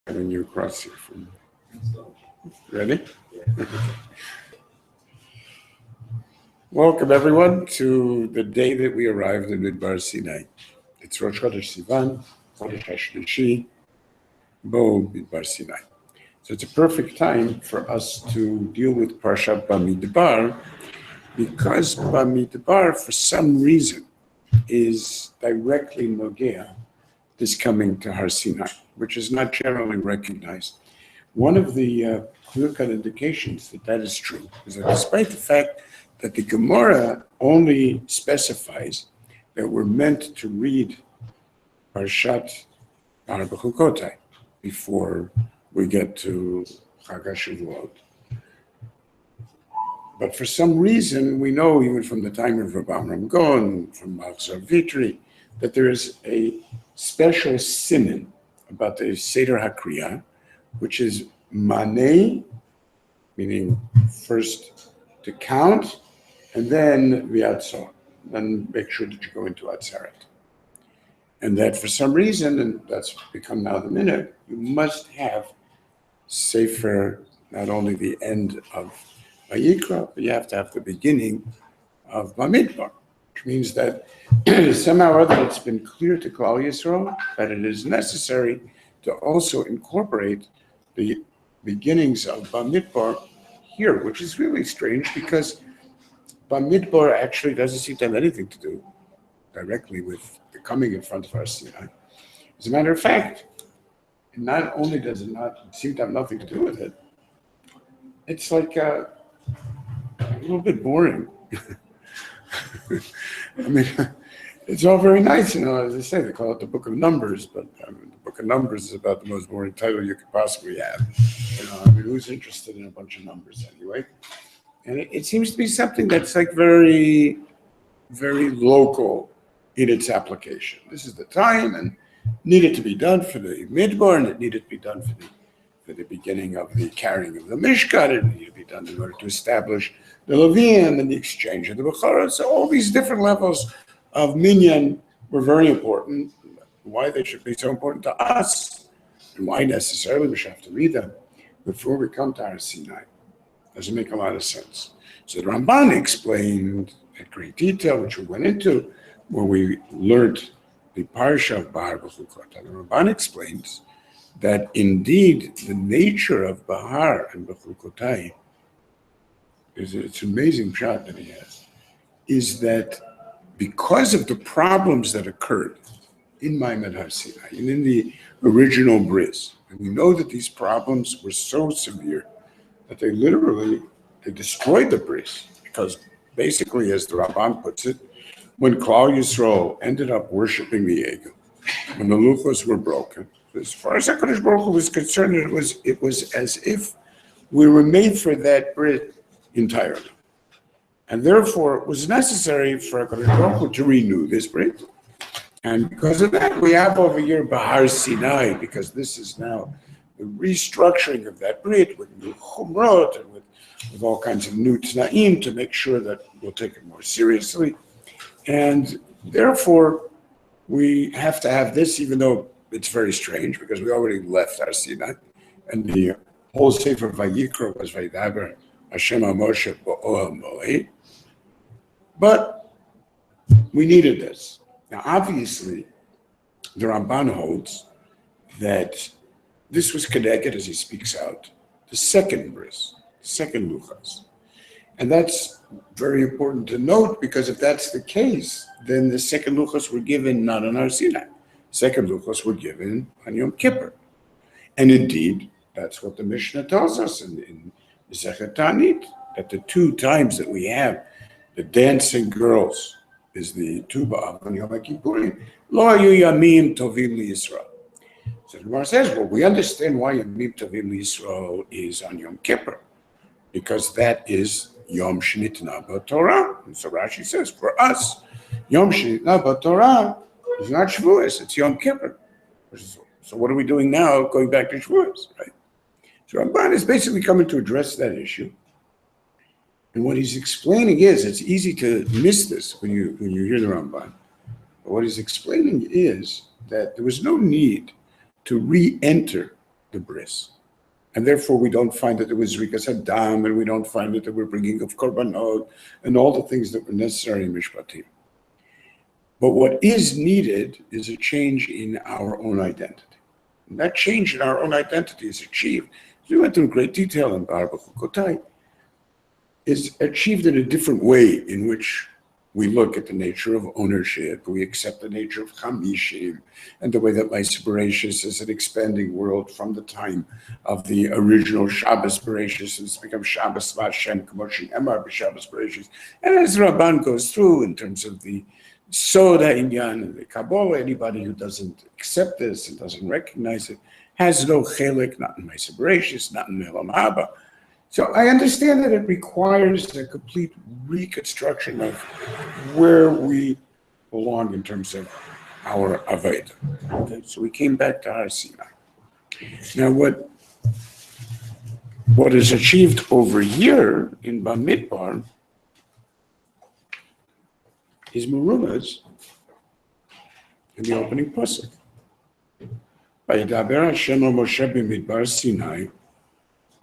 Having you across here from. Ready? Welcome everyone to the day that we arrived in Midbar Sinai. It's Rosh Chodesh Sivan, Chodesh HaShlishi, Bo Midbar Sinai. So it's a perfect time for us to deal with Parshat Bamidbar, because Bamidbar, for some reason, is directly nogea this coming to Har Sinai, which is not generally recognized. One of the clear-cut indications that that is true is that despite the fact that the Gemara only specifies that we're meant to read Parshat Shavuot before we get to Chag Shavuot. But for some reason, we know even from the time of Rabbi Amram Gon, from Malchzor Vitri, that there is a special siman about the Seder HaKriyah, which is maneh, meaning first to count, and then v'atzor, then make sure that you go into Atzeret. And that for some reason, and that's become now the minute, you must have Sefer, not only the end of Vayikra, but you have to have the beginning of Bamidbar, which means that somehow or other it's been clear to Klal Yisrael that it is necessary to also incorporate the beginnings of Bamidbar here, which is really strange because Bamidbar actually doesn't seem to have anything to do directly with the coming in front of Har Sinai. As a matter of fact, not only does it not seem to have nothing to do with it, it's like a little bit boring. I mean, it's all very nice, as I say, they call it the Book of Numbers, but the Book of Numbers is about the most boring title you could possibly have. Who's interested in a bunch of numbers anyway? And it seems to be something that's like very, very local in its application. This is the time, and needed to be done for the Midbar, and it needed to be done for the beginning of the carrying of the Mishkan. It needed to be done in order to establish the Levium and the exchange of the Bechorah. So all these different levels of minyan were very important. Why they should be so important to us, and why necessarily we should have to read them before we come to Har Sinai, doesn't make a lot of sense. So the Ramban explained at great detail, which we went into, where we learned the Parsha of Bahar B'chukot. And the Ramban explains that indeed the nature of Bahar and B'chukotai it's an amazing shot that he has, is that because of the problems that occurred in Ma'amad Har Sinai and in the original bris, and we know that these problems were so severe that they destroyed the bris, because basically, as the Ramban puts it, when Klal Yisrael ended up worshiping the Egel, when the luchos were broken, as far as HaKadosh Baruch Hu was concerned, it was as if we were made for that bris entirely. And therefore, it was necessary for HaKadosh Baruch Hu to renew this bris. And because of that, we have over here Bahar Sinai, because this is now the restructuring of that brit with new chumrot and with all kinds of new t'naim to make sure that we'll take it more seriously. And therefore, we have to have this, even though it's very strange, because we already left Har Sinai, and the whole Sefer Vayikra was Vaydaber Hashem HaMoshe Bo'ohel Moed. But we needed this. Now, obviously, the Ramban holds that this was connected, as he speaks out, the second bris, the second luchas. And that's very important to note, because if that's the case, then the second luchas were given not on Har Sinai. Second luchas were given on Yom Kippur. And indeed, that's what the Mishnah tells us in Masechet Ta'anit, that the two times that we have the dancing girls is the Tu B'Av on Yom Kippurim, Lo Hayu Yamim Tovim LiYisrael. So the Gemara says, well, we understand why Yamim Tovim LiYisrael is on Yom Kippur, because that is Yom Shnitna B'Torah. And so Rashi says, for us, Yom Shnitna B'Torah is not Shavuos, it's Yom Kippur. So what are we doing now going back to Shavuos, right? So Ramban is basically coming to address that issue. And what he's explaining is, it's easy to miss this when you hear the Ramban. But what he's explaining is that there was no need to re-enter the bris. And therefore, we don't find that it was Rikas Adam, and we don't find that they were bringing of Korbanot, and all the things that were necessary in Mishpatim. But what is needed is a change in our own identity. And that change in our own identity is achieved, as we went through great detail in Bar B'chukotai, is achieved in a different way in which we look at the nature of ownership, we accept the nature of Chamishim, and the way that Ma'aser Bereishis is an expanding world from the time of the original Shabbos Bereishis, and it's become Shabbos Vashem, Kamoshin Emar B'Shabbos Bereishis. And as Ramban goes through in terms of the Soda Inyan and the Kabbalah, anybody who doesn't accept this and doesn't recognize it has no chelik, not in Ma'aser Bereishis, not in Elam Haba. So I understand that it requires a complete reconstruction of where we belong in terms of our Aveda. Okay, so we came back to Har Sinai. Now what is achieved over here in Bamidbar is Merumas in the opening pasuk. Vayidaber Hashem al Moshe b'Midbar Sinai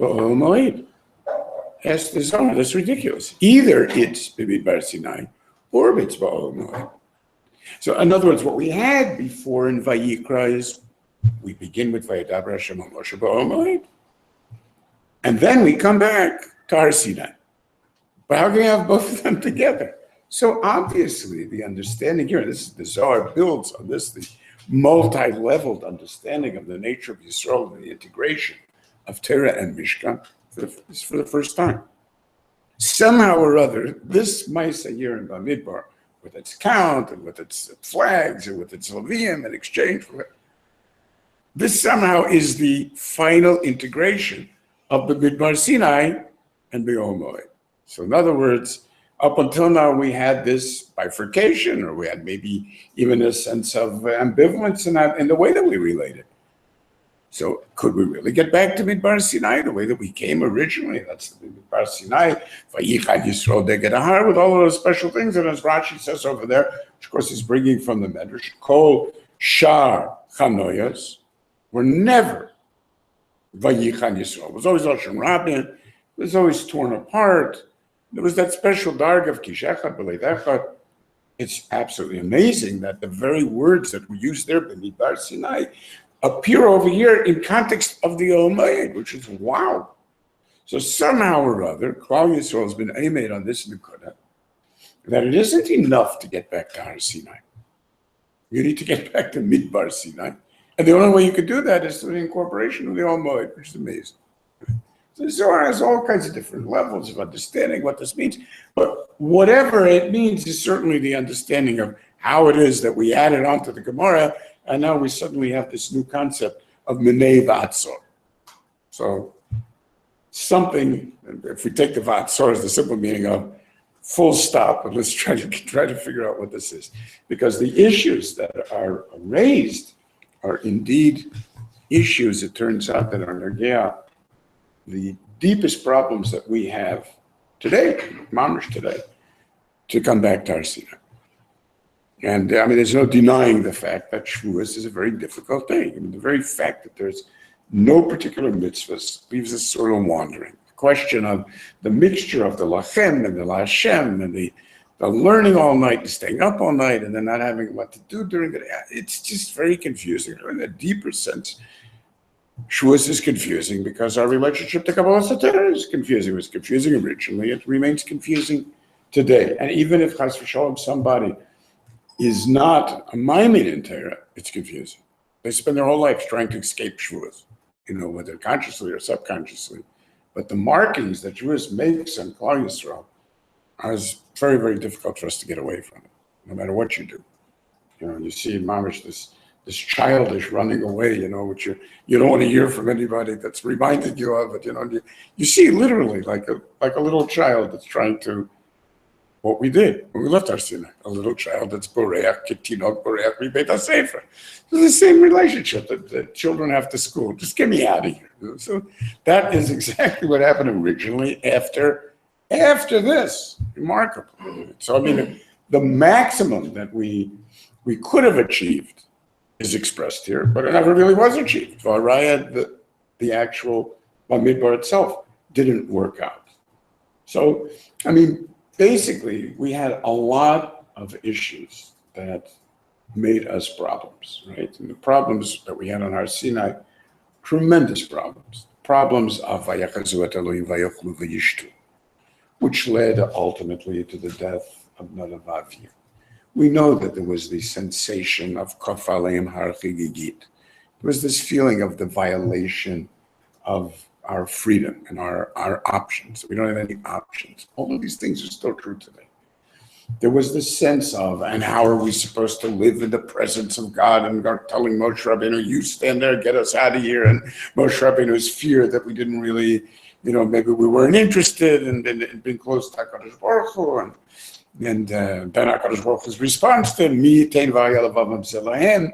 b'Ohel Moed. Ask the Zohar, that's ridiculous. Either it's B'Midbar Sinai or it's B'Ohel Moed. So in other words, what we had before in Vayikra is we begin with Vayidaber Hashem al Moshe b'Ohel Moed, and then we come back to Har Sinai. But how can you have both of them together? So obviously the understanding here, this is the Zohar builds on this, the multi-leveled understanding of the nature of Yisrael and the integration of Torah and Mishkan for the first time. Somehow or other, this Maisa here in Bamidbar, with its count and with its flags and with its Levium and exchange for it, this somehow is the final integration of the Bamidbar Sinai and B'Ohel Moed. So in other words, up until now, we had this bifurcation, or we had maybe even a sense of ambivalence in the way that we related. So could we really get back to Midbar Sinai, the way that we came originally? That's the Midbar Sinai, Vayichad Yisrael Deged Ahar, with all of those special things. And as Rashi says over there, which of course is bringing from the Medrash, Kol Shar Chanoyas were never Vayichad Yisrael. It was always Lashon Rabin, it was always torn apart. There was that special darg of Kishechad B'Leidechad. It's absolutely amazing that the very words that we use there, B'Midbar Sinai, appear over here in context of the Ohl Moed, which is wow. So somehow or other, Klal Yisrael has been aimed on this Nekuda, that it isn't enough to get back to Har Sinai. You need to get back to Midbar Sinai. And the only way you could do that is through the incorporation of the Ohl Moed, which is amazing. So Zohar has all kinds of different levels of understanding what this means. But whatever it means is certainly the understanding of how it is that we added onto the Gemara, and now we suddenly have this new concept of Minei V'Atzor. So something, if we take the V'Atzor as the simple meaning of full stop, but let's try to figure out what this is. Because the issues that are raised are indeed issues, it turns out, that are Nergea, the deepest problems that we have today, mamish today, to come back to Har Sinai. And I mean, there's no denying the fact that Shavuot is a very difficult thing. I mean, the very fact that there's no particular mitzvahs leaves us sort of wandering. The question of the mixture of the lachem and the lashem and the learning all night and staying up all night and then not having what to do during the day, it's just very confusing. In a deeper sense, Shavuot is confusing because our relationship to Kabbalah Satira is confusing. It was confusing originally. It remains confusing today. And even if Chas v'Shalom somebody is not a Maimon in Torah, it's confusing. They spend their whole lives trying to escape Shavuot, whether consciously or subconsciously. But the markings that Shavuot makes on Klal Yisrael are very, very difficult for us to get away from it, no matter what you do. You see in Mamish this childish running away, which you don't want to hear from anybody that's reminding you of it. You see literally like a little child that's trying to, what we did when we left Har Sinai, a little child that's boreach, ketinok boreach, mibeit hasefer. It's the same relationship that children have to school. Just get me out of here. So that is exactly what happened originally after this. Remarkable. So I mean, the maximum that we could have achieved is expressed here, but it never really was achieved. the actual Bamidbar itself didn't work out. So, I mean, basically, we had a lot of issues that made us problems, right? And the problems that we had on Har Sinai, tremendous problems. Problems of Vayachazu et Elohim vayochlu vayishtu, which led ultimately to the death of Nadav Avihu. We know that there was the sensation of Kaf Aleim Har Chigigit. There was this feeling of the violation of our freedom and our options. We don't have any options. All of these things are still true today. There was this sense of, and how are we supposed to live in the presence of God? And God telling Moshe Rabbeinu, you stand there, get us out of here. And Moshe Rabbeinu's fear that we didn't really, maybe we weren't interested in being close to HaKadosh Baruch Hu. And then HaKadosh Baruch Hu's response to Mi tein v'ayalavavam zelahem.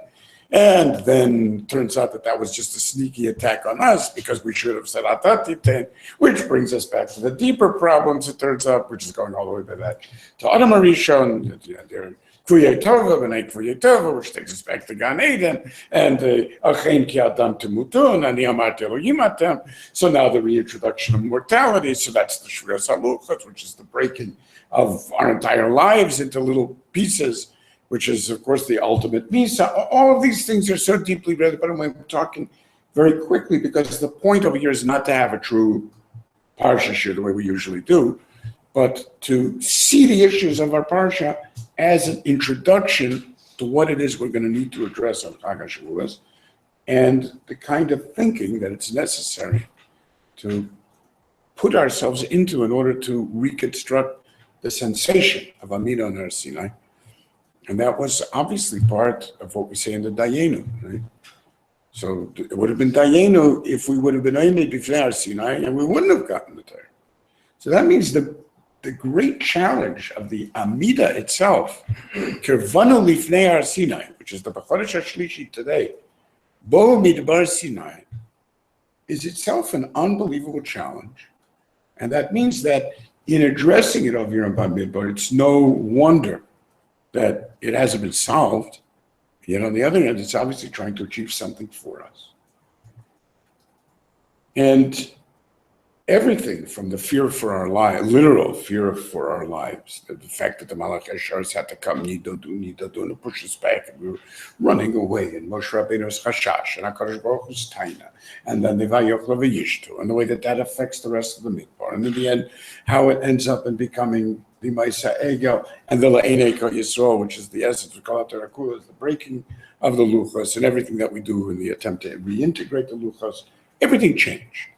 And then it turns out that was just a sneaky attack on us because we should have said Atatiten, which brings us back to the deeper problems, it turns out, which is going all the way back to Adam Arishon, they're Kuyei Tova, B'nai Kuyei Tova, which takes us back to Gan Eden, and Achein Ki Adam Temutun, and Yamarti Elohim Atem. So now the reintroduction of mortality, so that's the Shviras HaLuchos, which is the breaking of our entire lives into little pieces, which is, of course, the ultimate Misa. All of these things are so deeply related, but I'm talking very quickly because the point over here is not to have a true Parsha shir the way we usually do, but to see the issues of our Parsha as an introduction to what it is we're going to need to address on Chag HaShavuos and the kind of thinking that it's necessary to put ourselves into in order to reconstruct the sensation of Amida on Har Sinai. And that was obviously part of what we say in the Dayenu, right? So it would have been Dayenu if we would have been Oimid b'fnei Har Sinai and we wouldn't have gotten the Torah. So that means the great challenge of the Amida itself, Kirvanu lifnei Har Sinai, which is the B'chodesh HaShlishi today, Bo Midbar Sinai, is itself an unbelievable challenge. And that means that in addressing it over here in Bamidbar, it's no wonder that it hasn't been solved. Yet on the other hand, it's obviously trying to achieve something for us. And everything from the fear for our lives, literal fear for our lives, the fact that the Malach Eshars had to come, Nidadu, and push us back, and we were running away, and Moshe Rabbeinu's Chashash, and HaKadosh Baruch Hu's Taina, and then the Vayochla V'yishtu, and the way that affects the rest of the Midbar, and in the end, how it ends up in becoming the Maisa Egel, and the La'enei Kol Yisrael, which is the essence of Kol HaTerakula, is the breaking of the Luchos, and everything that we do in the attempt to reintegrate the Luchos, everything changed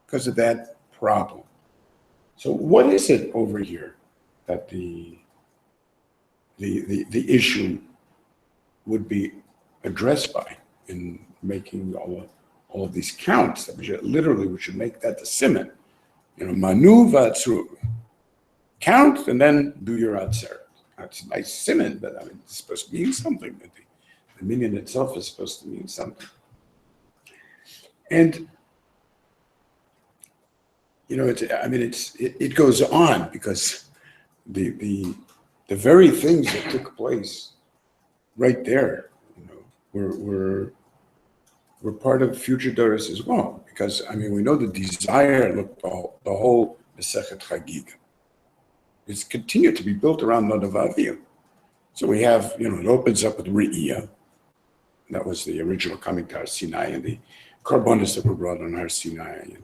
because of that problem. So what is it over here that the issue would be addressed by in making all of these counts that we should make that the siman, manu v'atzru, count and then do your atzeret. That's a nice siman, but it's supposed to mean something. The minyan itself is supposed to mean something. And it goes on because the very things that took place right there, were part of future Doros as well. Because we know the desire, look, the whole Masechet Chagiga, it's continued to be built around Nadav Avihu. So we have, it opens up with Re'iyah. That was the original coming to Har Sinai and the Karbonos that were brought on Har Sinai,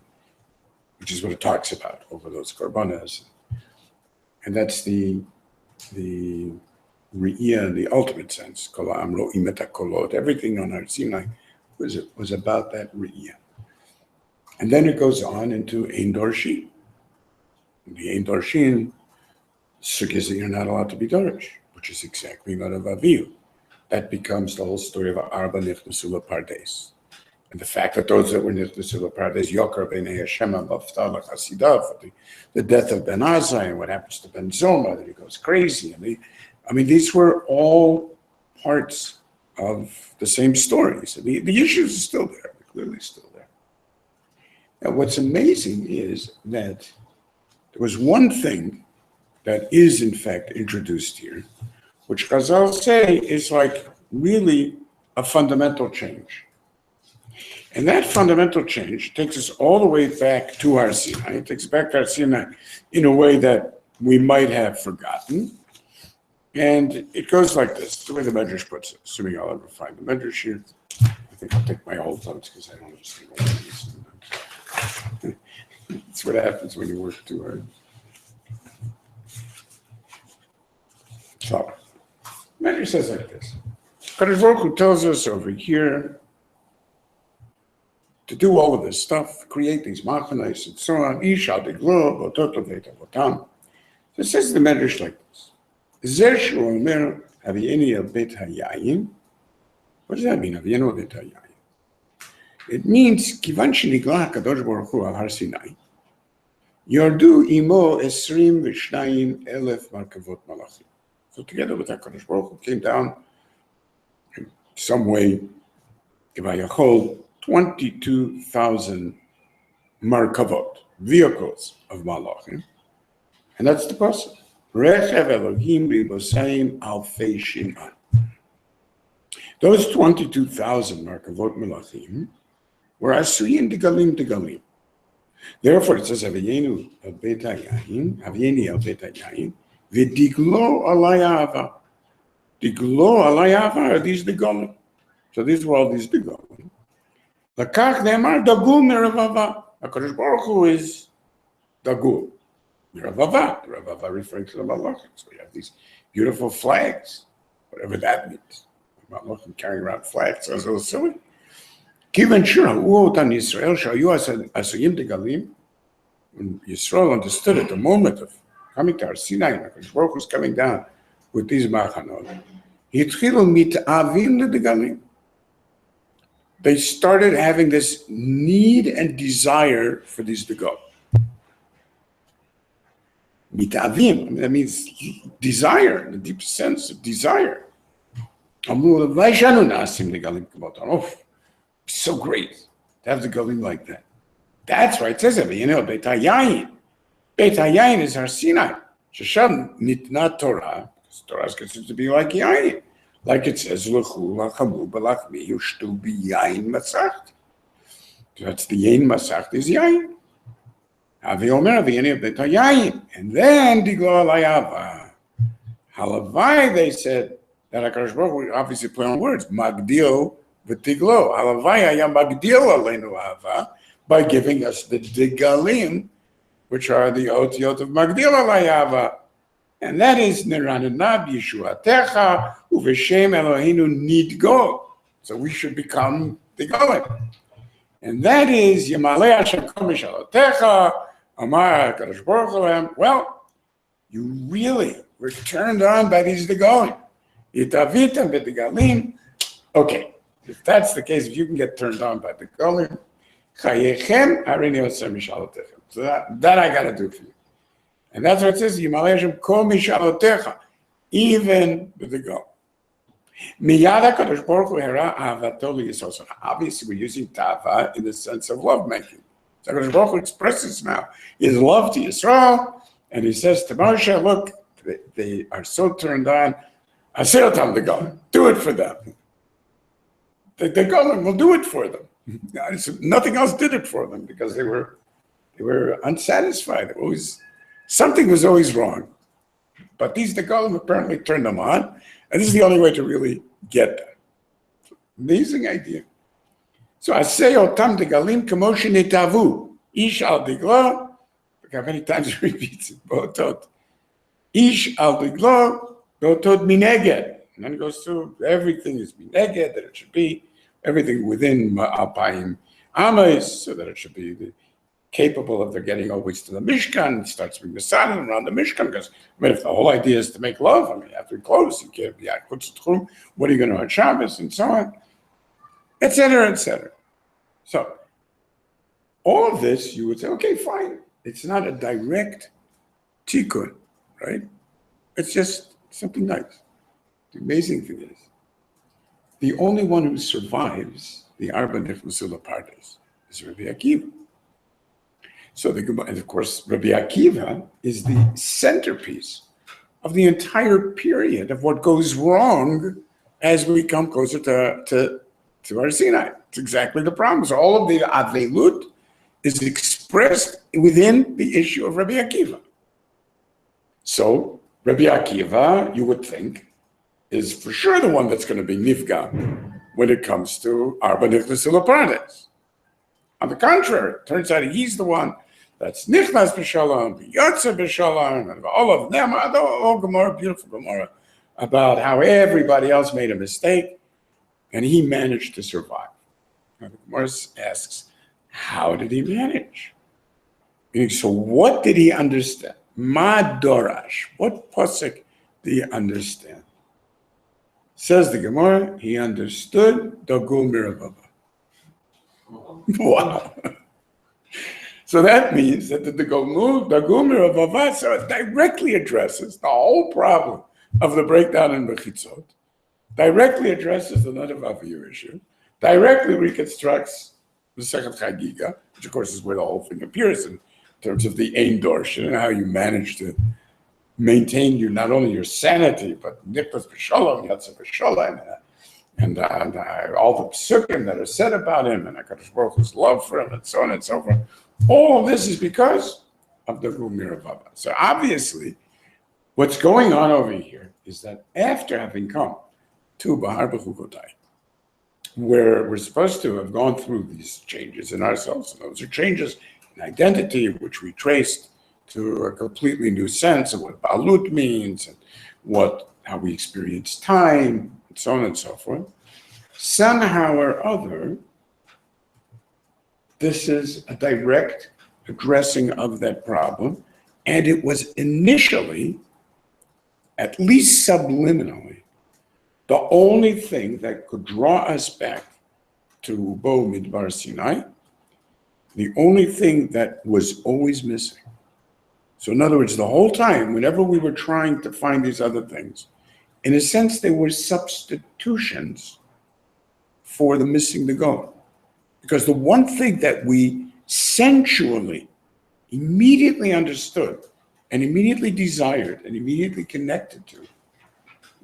which is what it talks about over those Karbonos. And that's the Re'iyah in the ultimate sense. Kol ha'am ro'im et hakolot. Everything on Har Sinai was about that Re'iyah. And then it goes on into Ein Dorshin. The Ein Dorshin suggests that you're not allowed to be Dorish, which is exactly Nadav Avihu. That becomes the whole story of Arba Nichnasu Pardes. And the fact that those that were Nichnasu Pardes, Yokar B'nei Hashem B'Avtal Chasidav, the death of Ben Azai and what happens to Ben Zoma, that he goes crazy. And these were all parts of the same story. So the issues are still there, they're clearly still there. Now, what's amazing is that there was one thing that is in fact introduced here, which Chazal say is like really a fundamental change. And that fundamental change takes us all the way back to Har Sinai. It takes us back to Har Sinai in a way that we might have forgotten. And it goes like this, the way the Medrash puts it, assuming I'll ever find the Medrash here. I think I'll take my old notes because I don't understand all these. That's what happens when you work too hard. So, Medrash says like this. Kadosh Baruch Hu tells us over here to do all of this stuff, create these machanos and so on. Ishal deglo, botot veta botam. So it says the Medrash like this. Zer shu omer havieni el bet hayayin. What does that mean? Havienu el bet hayayin. It means kivan shenigla Kadosh Baruch Hu al Har Sinai. Yordu imo 22,000 markavot malachim. So together with that, Kadosh Baruch Hu came down in some way, Givayachol, 22,000 markavot, vehicles of malachim. And that's the process. Rechev Elohim ribosayim alfei shinan. Those 22,000 markavot malachim were asuyim degalim. Therefore, it says, Havieni el bet hayayin, v'diglo alayava. Diglo alayava are these degalim. So these were all these degalim. Lakach ne'emar dagul meravava. HaKadosh Baruch Hu is dagul. Meravava. Meravava referring to the malachim. So we have these beautiful flags, whatever that means. The malachim carrying around flags sounds a little silly. Given Yisrael, when Yisrael understood at the moment of coming to Har Sinai, Hakadosh Baruch Hu was coming down with these machanot. They started having this need and desire for these degal. Mitavim, that means desire, in the deep sense of desire. So great to have the Galim like that. That's why it says it. You know, Beit HaYayin. Beit HaYayin is Har Sinai. Shesham nitna Torah, because Torah is considered to be like Yayin. Like it says, L'chu l'chamu b'lachmi yushtu b'yayin masacht. That's the Yayin masacht is Yayin. Avi Omer, Avieni Beit HaYayin. And then Diglo Alayava. Halavai, they said, that HaKadosh Baruch Hu obviously play on words. Magdio v'tiglo. Halavai hayam magdil aleinu hava, by giving us the digalim, which are the otiyot of magdil alayava. And that is Niranana b'yeshuatecha uv'shem Eloheinu nidgo. So we should become digalim. And that is Yamalei Hashem kol mishalotecha, Amar HaKadosh Baruch Hu. Well, you really were turned on by these digalim. Yitavitam b'digalim. Okay, if that's the case, if you can get turned on by the digalim, chayechem harini oseh mishalotechem. So that I got to do for you. And that's what it says, Yimalei Hashem kol mishalotecha, even with the digalim. Miyad HaKadosh Baruch Hu hera ahavato liyisrael. So obviously we're using tava in the sense of lovemaking. So HaKadosh Baruch Hu expresses now his love to Yisrael, and he says to Moshe, look, they are so turned on, I say to them, the Golan, do it for them. The Golan will do it for them. Nothing else did it for them because they were unsatisfied. Something was always wrong. But these Golan apparently turned them on, and this is the only way to really get that. Amazing idea. So I say otam degalim kamosh netavu ish al diglo. Look how many times it repeats it. Botot ish al diglo. Botot mineged. And then it goes through everything is mineged, that it should be everything within Alpayim Amas, so that it should be capable of their getting always to the Mishkan. It starts being the sun around the Mishkan, because if the whole idea is to make love, you have to be close, you can't be at Kutzatchum, what are you going to on Shabbos, and so on, etc., etc. So, all of this, you would say, okay, fine. It's not a direct tikkun, right? It's just something nice. The amazing thing is, the only one who survives the Arba Nechmusula Pardes is Rabbi Akiva. So, and of course, Rabbi Akiva is the centerpiece of the entire period of what goes wrong as we come closer to Har Sinai, It's exactly the problem. So all of the avelut is expressed within the issue of Rabbi Akiva. So Rabbi Akiva, you would think, is for sure the one that's going to be nifga when it comes to Arba Nichnas Ilapardes. On the contrary, it turns out he's the one that's Nichnas B'Shalom, Yotze B'Shalom, and all of them, all Gemara, beautiful Gemara, about how everybody else made a mistake, and he managed to survive. Now the Gemara asks, how did he manage? Meaning, so what did he understand? Ma Dorash, what pasuk did he understand? Says the Gemara, he understood Dagul Miravava. Wow. So that means that the Dagul Miravava so directly addresses the whole problem of the breakdown in Mechitzot, directly addresses the Nadavavu issue, directly reconstructs the second Chagiga, which of course is where the whole thing appears in terms of the Ein Dorshin and how you manage to maintain not only your sanity, but Nichnas B'Shalom, Yatsa B'Shalom, and all the psukim that are said about him, and HaKadosh Baruch Hu's love for him, and so on and so forth. All of this is because of the Miravava. So obviously, what's going on over here is that after having come to Bahar B'Chukotai, where we're supposed to have gone through these changes in ourselves, and those are changes in identity, which we traced to a completely new sense of what Balut means and how we experience time, and so on and so forth. Somehow or other, this is a direct addressing of that problem, and it was initially, at least subliminally, the only thing that could draw us back to Bamidbar Sinai, the only thing that was always missing. So in other words, the whole time, whenever we were trying to find these other things, in a sense, they were substitutions for the missing the goal. Because the one thing that we sensually, immediately understood, and immediately desired, and immediately connected to,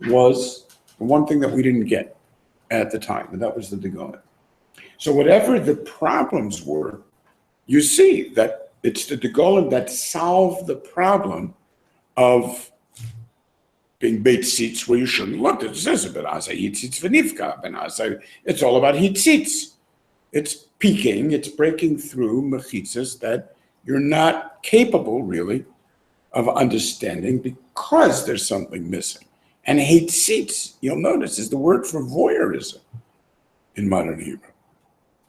was the one thing that we didn't get at the time, and that was the Degonim. So whatever the problems were, you see that it's the Degolim that solve the problem of being beit seats where you shouldn't look. It says a benasa hitzitz v'nifka benasa. It's all about hitzitz. It's peeking. It's breaking through mechitzas that you're not capable really of understanding because there's something missing. And hitzitz, you'll notice, is the word for voyeurism in modern Hebrew.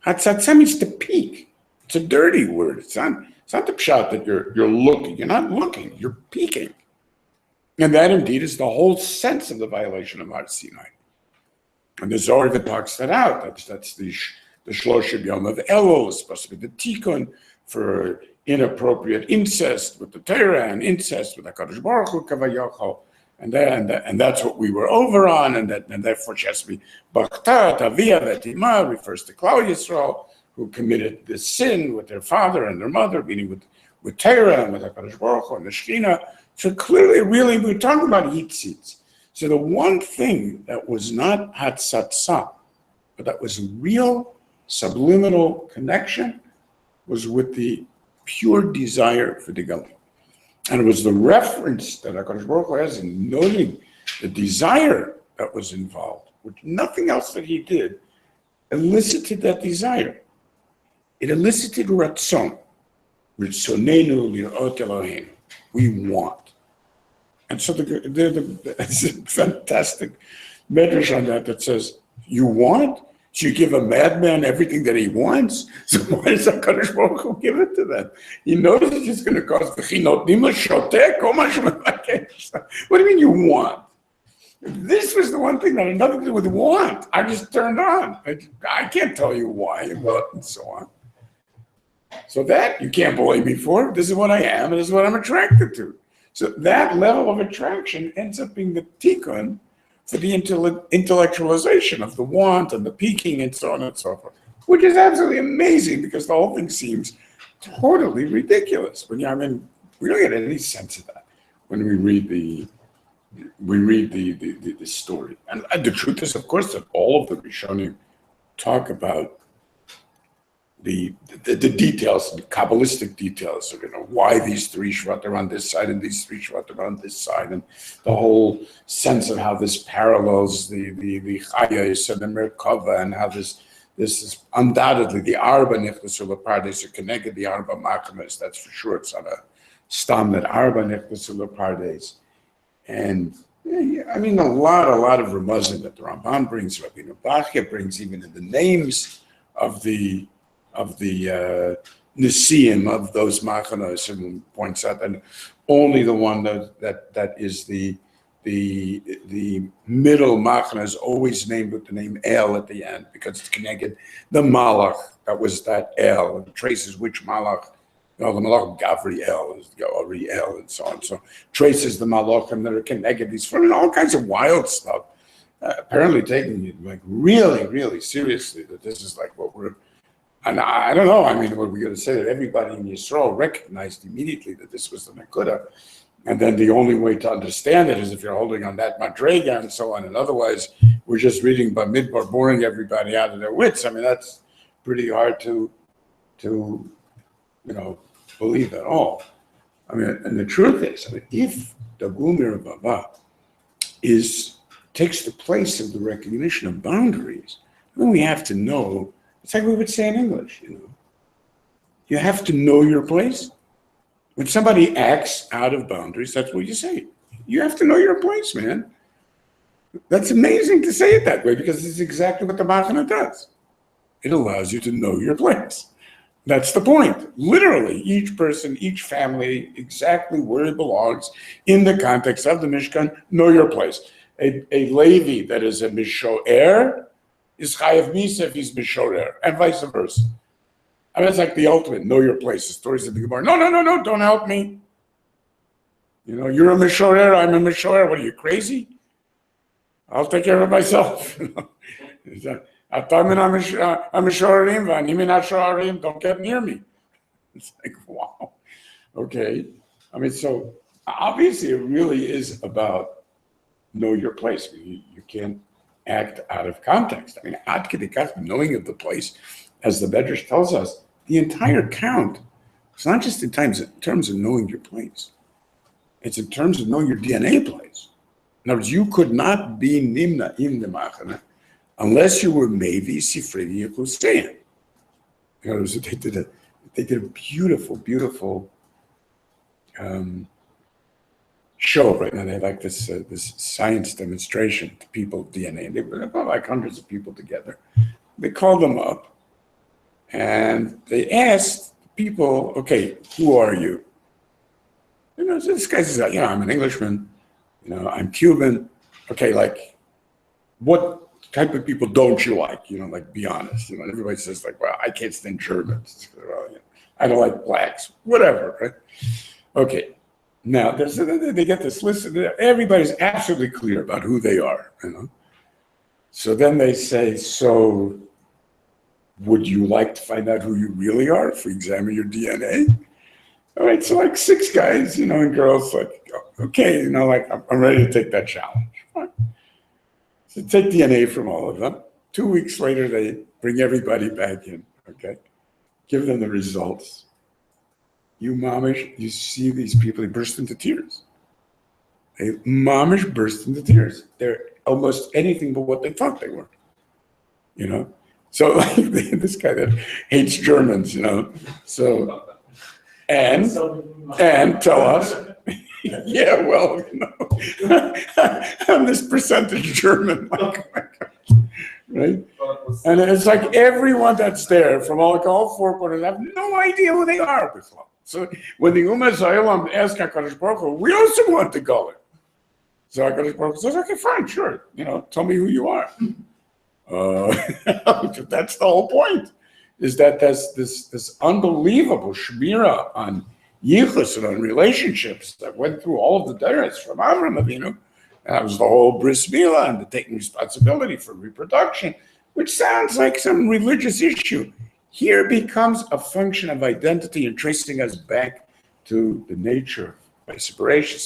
Hatzatzah means to peek. It's a dirty word. It's not the pshat that you're looking. You're not looking. You're peeking. And that indeed is the whole sense of the violation of Har Sinai. And the Zohar even talks that out. That's the Shloshim Yom of Elul. It's supposed to be the tikkun for inappropriate incest with the Torah and incest with HaKadosh Baruch Hu Kavayachal. And that's what we were over on, and therefore she has to be Bachtat, Avia, Vetima, refers to Klal Yisrael, who committed this sin with their father and their mother, meaning with Torah and with HaKadosh Baruch Hu and the Shekhinah. So clearly, really, we're talking about yitzitz. So the one thing that was not hatzatzah, but that was a real subliminal connection, was with the pure desire for the Galim. And it was the reference that HaKadosh Baruch Hu has in noting the desire that was involved, which nothing else that he did elicited that desire. It elicited ratzon, ritzonenu lirot Eloheinu. We want. And so it's a fantastic medrash on that says, you want? So you give a madman everything that he wants? So why does HaKadosh Baruch Hu give it to them? He knows it's just going to cause v'chinot nima shotek. What do you mean you want? This was the one thing that had nothing to do with want. I just turned on. I can't tell you why and what and so on. So that you can't blame me for. This is what I am and this is what I'm attracted to. So that level of attraction ends up being the tikkun for the intellectualization of the want and the peaking and so on and so forth, which is absolutely amazing because the whole thing seems totally ridiculous. We don't get any sense of that when we read the story. And the truth is, of course, that all of the Rishonim talk about the details, the Kabbalistic details of why these three Shvat are on this side and these three Shvat are on this side, and the whole sense of how this parallels the Chayos and the Merkava, and how this is undoubtedly the Arba Nichnas Pardes are connected the Arba Machanas. That's for sure. It's not a stam that Arba Nichnas Pardes, and I mean a lot of remuzim that the Ramban brings, Rabbeinu Bachya brings, even in the names of the Nisiim of those machanos, and points out that only the one that is the middle machana is always named with the name El at the end, because it's connected. The Malach, that was that El, and traces which Malach, the Malach Gavriel, is Gabriel, and so on. So traces the Malachim that are connected. These from all kinds of wild stuff. Apparently taking it like really seriously, that this is like what we're. And I don't know. I mean, what we're going to say that everybody in Yisrael recognized immediately that this was the Nakuda, and then the only way to understand it is if you're holding on that Madrega and so on. And otherwise, we're just reading Bamidbar, boring everybody out of their wits. I mean, that's pretty hard to believe at all. I mean, and the truth is, I mean, if the Gumir Baba takes the place of the recognition of boundaries, then we have to know. It's like we would say in English, You have to know your place. When somebody acts out of boundaries, that's what you say. You have to know your place, man. That's amazing to say it that way, because it's exactly what the Machana does. It allows you to know your place. That's the point. Literally, each person, each family, exactly where it belongs in the context of the Mishkan, know your place. A Levi that is a Misho'er is chayav misa if he's mishorer, and vice versa. I mean, it's like the ultimate know your place. The stories of the Gemara. No, don't help me. You're a mishorer, I'm a mishorer. What are you, crazy? I'll take care of myself. Don't get near me. It's like, wow. Okay. I mean, so obviously it really is about know your place. You can't act out of context. I mean, ad kedikach, knowing of the place, as the Medrash tells us, the entire count, it's not just in terms of knowing your place. It's in terms of knowing your DNA place. In other words, you could not be nimna in the machana unless you were mevi sifrei yekustein. In other words, they did a beautiful show right now. They had like this science demonstration to people DNA, and they were about like hundreds of people together. They called them up and they asked people, okay, who are you? So this guy says, I'm an Englishman, I'm Cuban. Okay, like what type of people don't you like? Like be honest. Everybody says like, well, I can't stand Germans. Well, I don't like blacks, whatever, right? Okay. Now, they get this list. Everybody's absolutely clear about who they are, So then they say, so would you like to find out who you really are if we examine your DNA? All right, so like 6 guys, and girls, like, okay, like I'm ready to take that challenge. Fine. So take DNA from all of them. 2 weeks later, they bring everybody back in, okay? Give them the results. You see these people, they burst into tears. They mamish burst into tears. They're almost anything but what they thought they were, So like this guy that hates Germans, So and tell us, yeah, well, I'm this percentage German, right? And it's like everyone that's there from all 4 quarters have no idea who they are before. So when the Ummah Zayilam asked HaKadosh Baruch Hu, we also want to go in. So HaKadosh Baruch Hu says, okay, fine, sure. Tell me who you are. That's the whole point, is that there's this unbelievable shmira on yichus and on relationships that went through all of the daras from Avram Avinu. And that was the whole bris milah and the taking responsibility for reproduction, which sounds like some religious issue. Here becomes a function of identity and tracing us back to the nature by separation,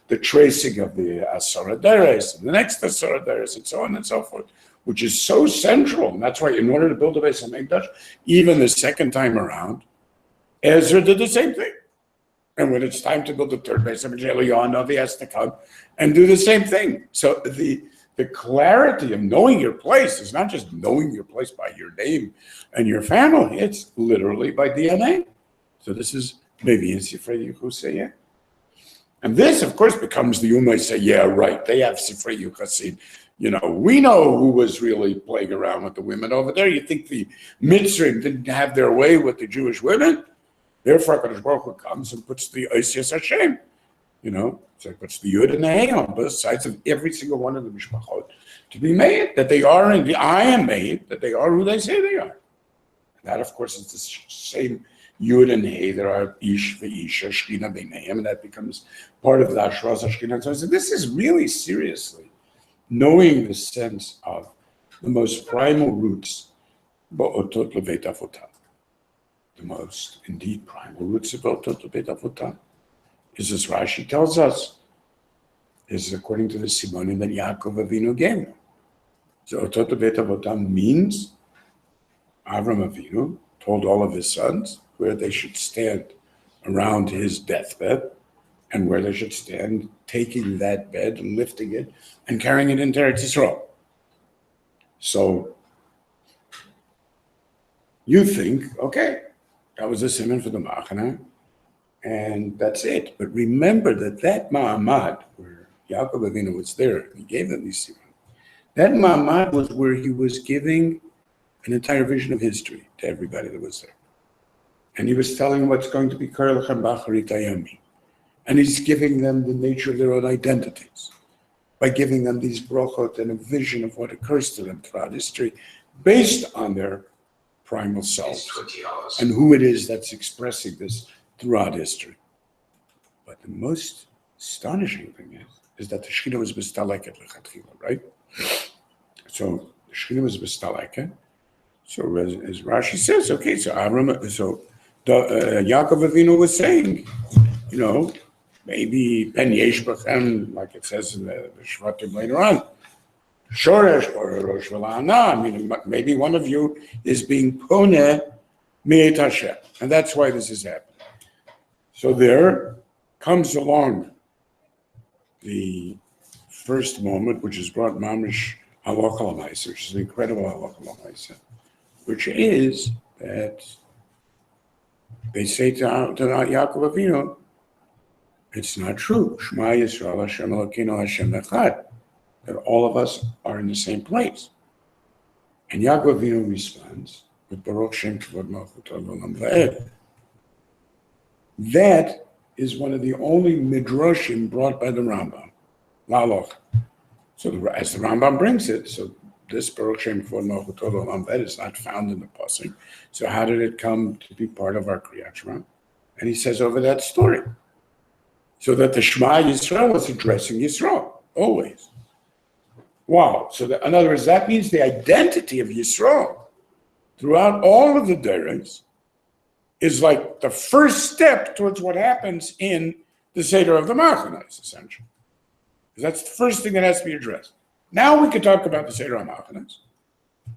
the tracing of the Asara Deres, and the next Asara Deres, and so on and so forth. which is so central. And that's why in order to build a Beis HaMikdash, even the second time around, Ezra did the same thing. And when it's time to build the third Beis HaMikdash, Eliyahu has to come and do the same thing. So the clarity of knowing your place is not just knowing your place by your name and your family, it's literally by DNA. So this is maybe in Sifrei Yuchasei. And this, of course, becomes the Ummah say, yeah, right, they have Sifrei Yuchasei. We know who was really playing around with the women over there. You think the Mitzrayim didn't have their way with the Jewish women? Therefore, HaKadosh Baruch Hu comes and puts the Oisias Hashem. So it puts the Yud and the Hey on both sides of every single one of the Mishpachot to be made, that they are, and I am made, that they are who they say they are. And that, of course, is the same Yud and Hey that are Ish ve'Isha, Shechina b'neihem, and that becomes part of the Ashras Shechina. So this is really seriously knowing the sense of the most primal roots, Ba'otot Leveit Avodah. The most, indeed, primal roots of Ba'otot Leveit Avodah is, as Rashi tells us, is according to the Simonim that Yaakov Avinu gave him. So Otot Leveit Avodah means Avram Avinu told all of his sons where they should stand around his deathbed and where they should stand taking that bed, lifting it, and carrying it into Eretz Yisrael. So you think, okay, that was a simon for the Machana, and that's it. But remember that Ma'amad, where Yaakov Avinu was there, he gave them these simon. That Ma'amad was where he was giving an entire vision of history to everybody that was there. And he was telling them what's going to be Karelchem Bacharit Ayami. And he's giving them the nature of their own identities by giving them these brochot and a vision of what occurs to them throughout history based on their primal selves and who it is that's expressing this throughout history. But the most astonishing thing is that the Shekhinah was bestaleket lechatchila, right? So the Shekhinah was bestaleket. So as Rashi says, okay, so Yaakov Avinu was saying, maybe Ben Yesh B'chem, like it says in the Shvatim later on, Shoresh or Rosh V'la'ana, maybe one of you is being Poneh Me'et Hashem. And that's why this is happening. So there comes along the first moment, which is brought Mamish Halakha L'Maaseh, which is an incredible Halakha L'Maaseh, which is that they say to Yaakov Avinu, it's not true. Shema Yisrael Hashem Elokeinu Hashem Echad. That all of us are in the same place. And Yaakov Avinu responds with Baruch Shem Kavod Malchut Olam Va'ed. That is one of the only midrashim brought by the Rambam, La'aloch. So as the Rambam brings it, so this Baruch Shem Kavod Malchut Olam Va'ed is not found in the Pasuk. So how did it come to be part of our Kriyat Shema? And he says over that story. So that the Shema Yisrael was addressing Yisrael, always. Wow. So in other words, that means the identity of Yisrael throughout all of the Deiros is like the first step towards what happens in the Seder of the Machanos, essentially. Because that's the first thing that has to be addressed. Now we can talk about the Seder of Machanos.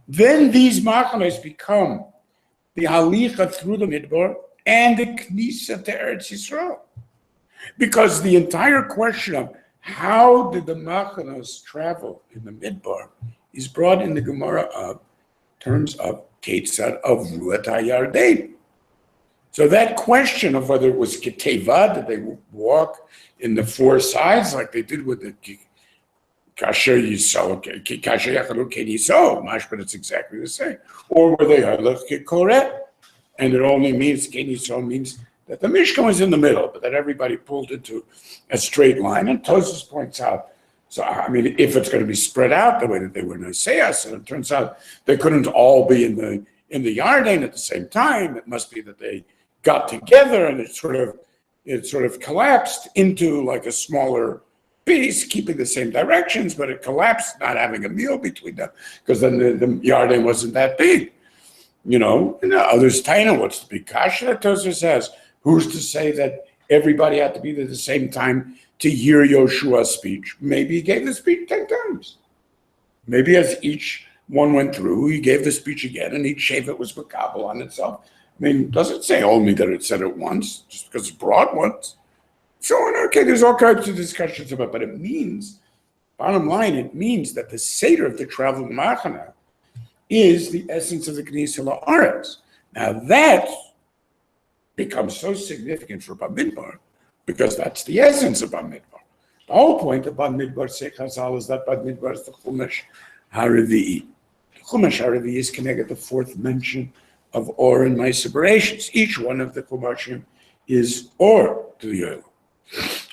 Then these Machanos become the Halicha through the Midbar and the Knisa to Eretz Yisrael. Because the entire question of how did the Machanos travel in the Midbar is brought in the Gemara of terms of Ketzad of Ruat HaYarden. So that question of whether it was Keteva, did they walk in the four sides like they did with the Kasher Yisrael, Kasher Yachalu Ken Yisrael, but it's exactly the same. Or were they Halach Koreh? And it only means, Ken Yisrael means that the Mishkan was in the middle, but that everybody pulled into a straight line. And Tosfos points out, so I mean, if it's going to be spread out the way that they were in Isaias, and it turns out they couldn't all be in the Yarden at the same time. It must be that they got together and it sort of collapsed into like a smaller piece, keeping the same directions, but it collapsed, not having a meal between them, because then the Yarden wasn't that big. And others taina, what's the big kasha that Tosfos says? Who's to say that everybody had to be there at the same time to hear Yoshua's speech? Maybe he gave the speech 10 times. Maybe as each one went through, he gave the speech again, and each Shavuot was makabel on itself. I mean, does it say only that it said it once, just because it's brought once? So, okay, there's all kinds of discussions about, but it means, bottom line, it means that the Seder of the traveling Machana is the essence of the Knesset La'aretz. Now that becomes so significant for Bamidbar, because that's the essence of Bamidbar. The whole point of Bamidbar, say Chazal, is that Bamidbar is the Chumash HaRevi'i. The Chumash HaRevi'i is connected to the fourth mention of Or and my separations. Each one of the Chumashim is Or to the Yoel.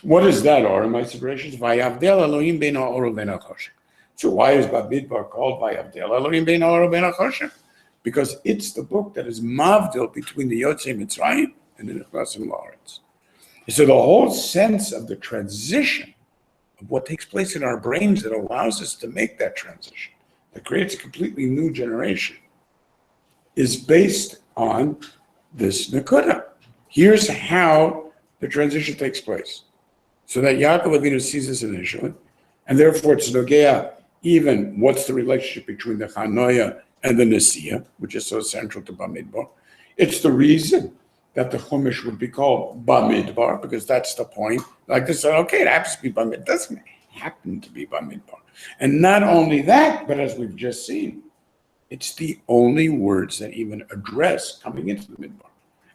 What is that Or and my separations? Vayavdel Elohim ben Or u'ben HaChoshen. So why is Bamidbar called Vayavdel Elohim ben Or u'ben HaChoshen? Because it's the book that is mavdil between the Yotzei Mitzrayim and the Nechnasim La'aretz. So the whole sense of the transition of what takes place in our brains that allows us to make that transition, that creates a completely new generation, is based on this Nakuda. Here's how the transition takes place. So that Yaakov Avinu sees this initially, and therefore it's Nogea, even what's the relationship between the Chanoya and the Nesiya, which is so central to Bamidbar. It's the reason that the Chumash would be called Bamidbar, because that's the point. Like they said, okay, it happens to be Bamidbar. It doesn't happen to be Bamidbar. And not only that, but as we've just seen, it's the only words that even address coming into the Midbar.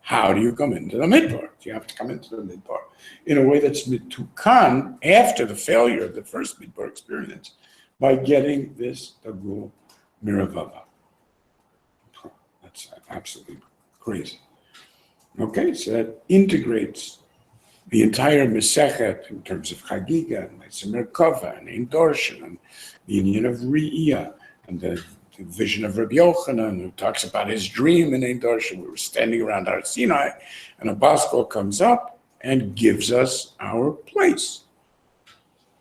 How do you come into the Midbar? You have to come into the Midbar in a way that's mitukan after the failure of the first Midbar experience by getting this Tagul Miravava. That's absolutely crazy. Okay, so that integrates the entire Mesechet in terms of Chagiga, and Merkava, and Ein Dorshan, and the union of Re'iyah, and the vision of Rabbi Yochanan, who talks about his dream in Ein Dorshan. We were standing around Har Sinai, and a Baskol comes up and gives us our place.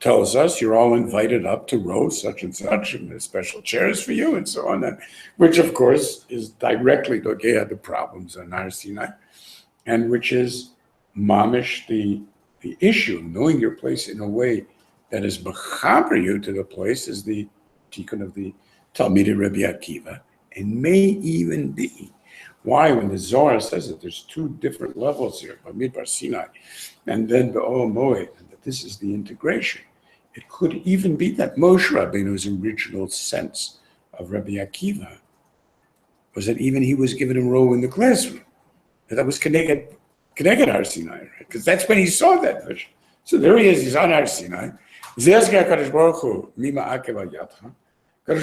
Tells us you're all invited up to row such and such, and there's special chairs for you, and so on. And which, of course, is directly Dogea the problems on Har Sinai, and which is mamish the issue. Knowing your place in a way that is mechaber you to the place is the tikkun of the Talmidei Rabbi Akiva, and may even be why when the Zohar says that there's two different levels here, Bamidbar Sinai, and then the Oel Moed, and that this is the integration. It could even be that Moshe Rabbeinu's original sense of Rabbi Akiva was that even he was given a role in the classroom. That was connected Har Sinai, right? Because that's when he saw that vision. So there he is, he's on Har Sinai. Kadosh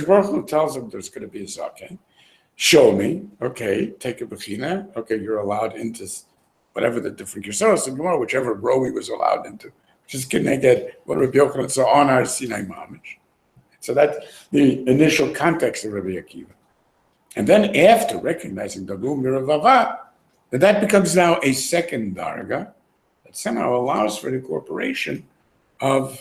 Baruch Hu tells him there's going to be a zaken. Show me, okay, take a bechina, okay, you're allowed into whatever the different Yerushalayim and Gemara, whichever row he was allowed into, which is connected what Rabbi Yochanan saw on Har Sinai Mamish. So that's the initial context of Rabbi Akiva. And then after recognizing Dagul Miravava, that becomes now a second darga that somehow allows for the incorporation of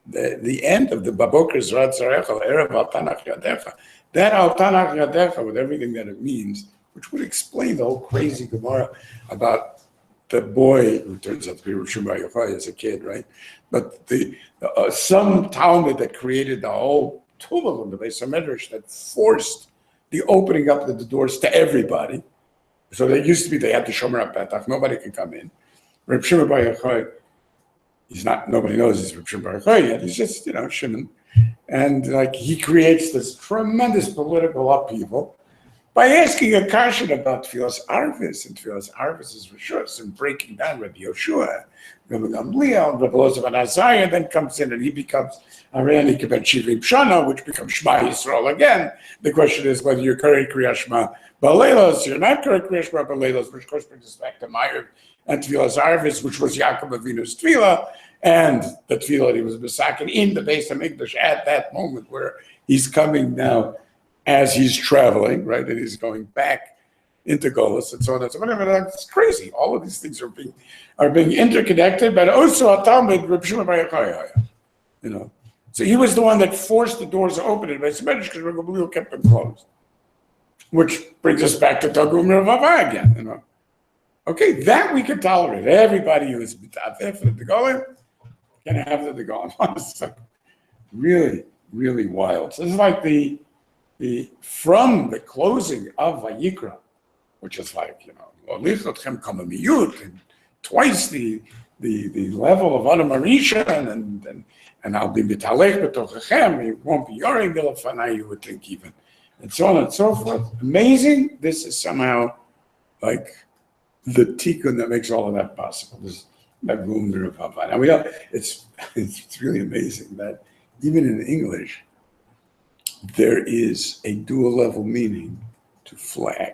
the end of the Baboker Zrat Zarecha, Erev Al Tanach Yadecha. That Al Tanach Yadecha, with everything that it means, which would explain the whole crazy Gemara about the boy who turns out to be Rav Shimon Bar Yochai as a kid, right? But some Talmud that created the whole tumult in the Beis HaMedrash that forced the opening up of the doors to everybody. So there used to be, they had the Shomer HaPetach, nobody can come in. Rav Shimon Bar Yochai, he's not, nobody knows he's Rav Shimon Bar Yochai yet, he's just, Shimon. And like he creates this tremendous political upheaval by asking a question about Tfilas Arvis, and Tfilas Arvis is Rishus, and breaking down Rabbi Yoshua, Rabbi Gamliel, Rabbi Elazar ben Azariah, then comes in and he becomes Arani Kibet Shivim Shana, which becomes Shema Yisrael again. The question is whether you're correct Kriyas Shema Baleilos, you're not correct Kriyas Shema Baleilos, which of course brings us back to Meir and Tfilas Arvis, which was Yaakov Avinu's Tfilah, and the Tfilah that he was Besakin in the Beis HaMikdash at that moment where he's coming now as he's traveling, right, and he's going back into Golis and so on and so on. It's crazy. All of these things are being interconnected, but also a Talmud, Reb Shimon Bar Yochai, So he was the one that forced the doors open in Beis HaMikdash because Reb Gamliel kept them closed. Which brings us back to Dagul Miravava again, Okay, that we can tolerate. Everybody who is there for the Golim can have the Golim. It's like really, really wild. So it's like the from the closing of Vayikra, which is like, and twice the level of Adam Arisha, and I'll be mitalech b'tochechem, you won't be yoring b'lefanai, you would think even, and so on and so forth. Amazing. This is somehow like the tikkun that makes all of that possible. This that room of Havai. Now we know it's really amazing that even in English there is a dual level meaning to flag,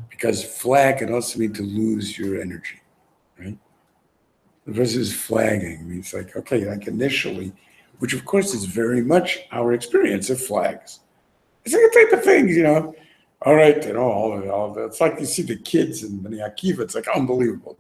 because flag can also mean to lose your energy, right? Versus flagging means like, okay, like initially, which of course is very much our experience of flags. It's like a type of thing, all right, it's like you see the kids in Bnei Akiva, it's like unbelievable.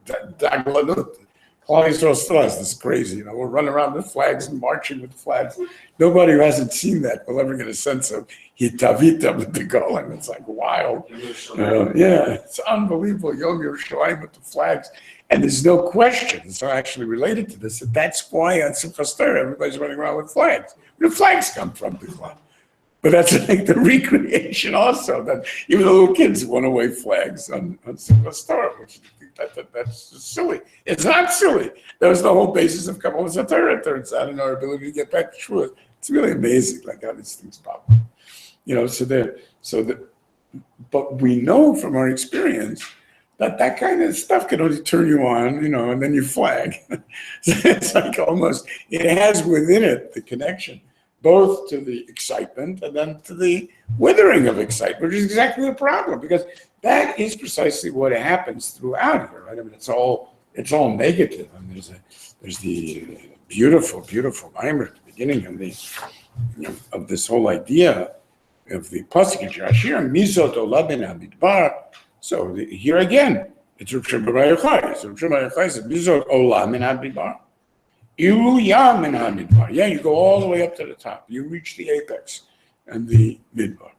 Claudius Rostras, this is crazy, we're running around with flags and marching with flags. Nobody who hasn't seen that will ever get a sense of hitavita with the Golan. It's like wild. It's unbelievable. Yom Yerushalayim with the flags. And there's no question, it's actually related to this, that's why on Simchas Torah everybody's running around with flags. Where do flags come from, Bichlal? But that's like the recreation also, that even the little kids want to wave flags on Simchas Torah, which that's just silly. It's not silly. That was the whole basis of Kabbalah Torah, it turns out, and our ability to get back to truth. It's really amazing, like how these things pop up. But we know from our experience that kind of stuff can only turn you on, and then you flag. It's like almost, it has within it the connection, both to the excitement and then to the withering of excitement, which is exactly the problem, because that is precisely what happens throughout here, right? I mean, it's all negative. I mean, there's the beautiful, beautiful mimer at the beginning of this whole idea of the pasuk in Shir Mizot Olam Ben Bamidbar. So here again, it's Rav Shimon Bar Yochai. So Rav Shimon Bar Yochai said, Mizot Olam Ben Bamidbar. Iru Yam in Bamidbar. Yeah, you go all the way up to the top. You reach the apex and the midbar.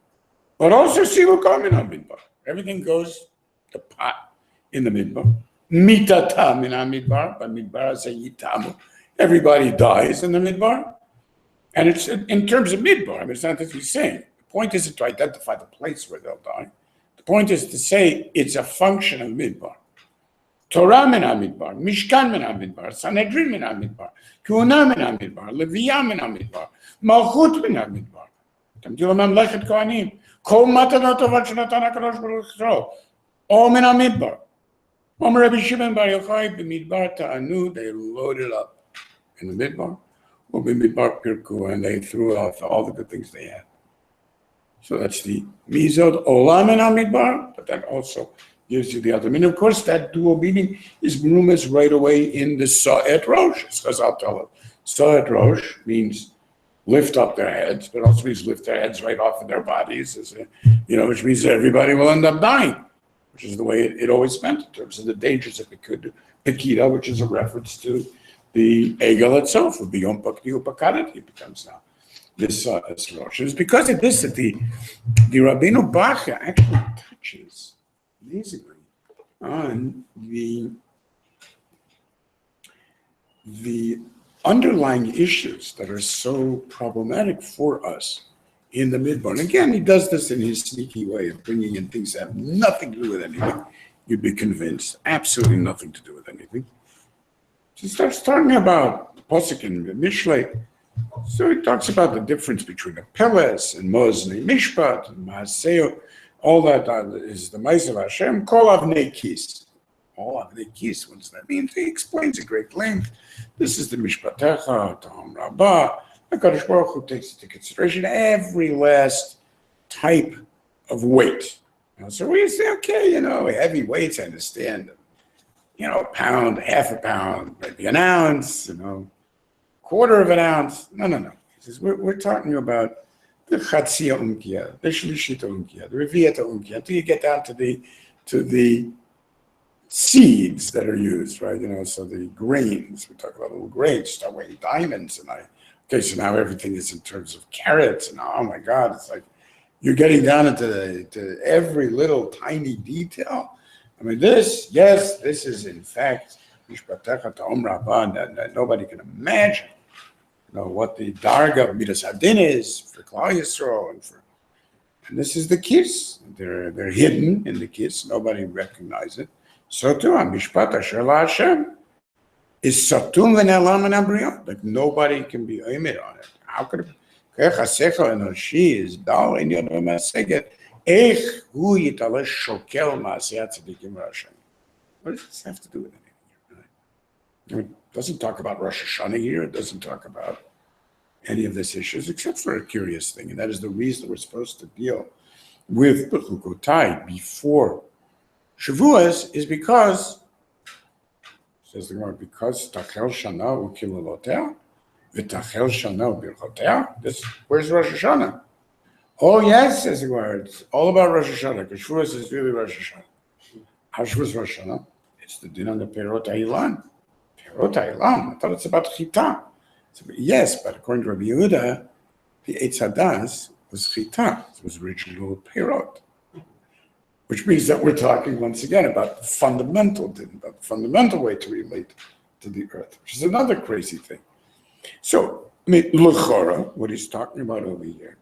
But also Silukam in Bamidbar. Everything goes to pot in the midbar. Mitatam in Bamidbar. Bamidbar say Yitamu. Everybody dies in the midbar. And it's in terms of midbar. I mean, it's not that he's saying. The point isn't to identify the place where they'll die. The point is to say it's a function of midbar. Torah min Bamidbar, Mishkan min Bamidbar, Sanhedrin min Bamidbar, Kuhuna min Bamidbar, Leviyah min Bamidbar, Malchut min Bamidbar. Tamdil Mamlechet Kohanim, Kol matanot tovat shenatan HaKadosh Baruch Hu, all min Bamidbar. Omer Rabbi Shimon Bar Yochai b'Midbar ta'anu, they loaded up in the midbar. Well, b'Midbar pirku, and they threw off all the good things they had. So that's the Mizot Olam min Bamidbar, but that also gives you the other meaning. Of course, that dual meaning is rumours right away in the Sa'et Rosh. As I'll tell it. Sa'et Rosh means lift up their heads, but also means lift their heads right off of their bodies, which means that everybody will end up dying, which is the way it always meant in terms of the dangers of Pekida, which is a reference to the Egel itself, would be Yom Pakdi Upakadati, it becomes now. This Rosh. It's because of this that the Rabbeinu Bacha actually touches amazingly on the underlying issues that are so problematic for us in the midbar. And again, he does this in his sneaky way of bringing in things that have nothing to do with anything. You'd be convinced, absolutely nothing to do with anything. So he starts talking about Pasuk in Mishlei. So he talks about the difference between a Peles and Mozni Mishpat and Maaseo. All that is the Ma'aseh of Hashem. Kol Avnei Kis. All Avnei Kis, what does that mean? He explains at great length. This is the Mishpatecha, Tahom Rabbah. HaKadosh Baruch Hu takes into consideration every last type of weight. So we say, okay, heavy weights, I understand. A pound, half a pound, maybe an ounce, quarter of an ounce. No. He says, we're talking about the Chatzia Unkia, the Shlishita Unkia, the Reviata Unkia, until you get down to the seeds that are used, right? So the grains, we talk about little grains, start weighing diamonds, so now everything is in terms of carats, and oh my God, it's like you're getting down into every little tiny detail. I mean, this is in fact Mishpatecha Ta'om Rabbah that nobody can imagine what the darga of Midas Hadin is for Klal Yisrael, and this is the kiss. They're hidden in the kiss. Nobody recognizes it. So too, Mishpat Asher La Hashem is satum v'ne'elam min habriyot. Like nobody can be aimed on it. How could it? Kech hasechel enoshi is dal inyan v'maseget. Ech hu yitalesh shokel ma'aseh tzadikim Hashem. What does this have to do with anything? I mean, it doesn't talk about Rosh Hashanah here. It doesn't talk about any of these issues, except for a curious thing, and that is the reason we're supposed to deal with Bechukotai before Shavuos is because, says the Gemara, because Tachel Shana u'Kilolotea, v'Tachel Shana u'Birchotea. This, where's Rosh Hashanah? Oh yes, says the Gemara, it's all about Rosh Hashanah, because Shavuos is really Rosh Hashanah. How Shavuos Rosh Hashanah? It's the din on the Perot HaIlan. Perot HaIlan, I thought it's about Chita. So, yes, but according to Rabbi Yehuda, the Eitz Hadas was Chita. It was original Perot. Which means that we're talking once again about the fundamental din, about the fundamental way to relate to the earth, which is another crazy thing. So, I mean, l'chora, what he's talking about over here,